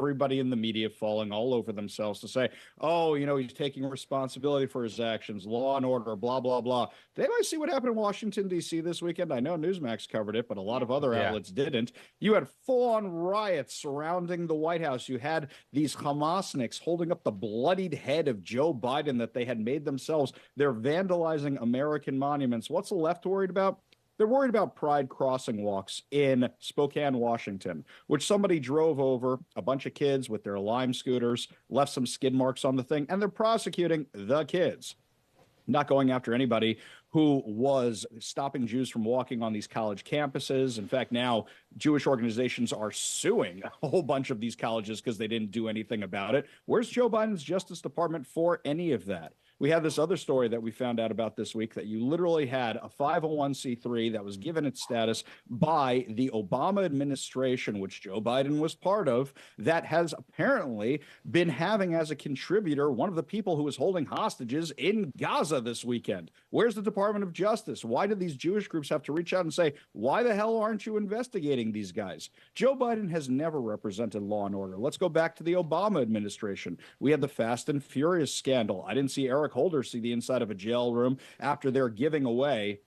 everybody in the media falling all over themselves to say, oh, he's taking responsibility for his actions, law and order, blah, blah, blah. Did anybody see what happened in Washington, D.C. this weekend? I know Newsmax covered it, but a lot of other Yeah. outlets didn't. You had full-on riots surrounding the White House. You had these Hamasniks holding up the bloodied head of Joe Biden that they had made themselves. They're vandalizing American monuments. What's the left worried about? They're worried about pride crossing walks in Spokane, Washington, which somebody drove over a bunch of kids with their Lime scooters, left some skid marks on the thing, and they're prosecuting the kids, not going after anybody who was stopping Jews from walking on these college campuses. In fact, now Jewish organizations are suing a whole bunch of these colleges because they didn't do anything about it. Where's Joe Biden's Justice Department for any of that? We had this other story that we found out about this week that you literally had a 501c3 that was given its status by the Obama administration, which Joe Biden was part of, that has apparently been having as a contributor one of the people who was holding hostages in Gaza this weekend. Where's the Department of Justice? Why did these Jewish groups have to reach out and say, why the hell aren't you investigating these guys? Joe Biden has never represented law and order. Let's go back to the Obama administration. We had the Fast and Furious scandal. I didn't see Eric Holder see the inside of a jail room after they're giving away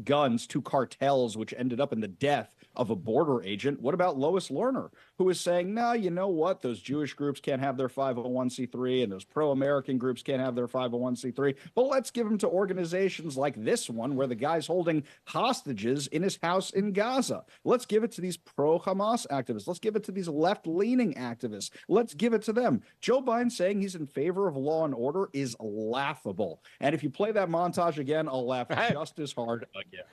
guns to cartels, which ended up in the death of a border agent. What about Lois Lerner, who is saying, no, you know what? Those Jewish groups can't have their 501c3 and those pro-American groups can't have their 501c3. But let's give them to organizations like this one, where the guy's holding hostages in his house in Gaza. Let's give it to these pro-Hamas activists. Let's give it to these left-leaning activists. Let's give it to them. Joe Biden saying he's in favor of law and order is laughable. And if you play that montage again, I'll laugh just as hard again.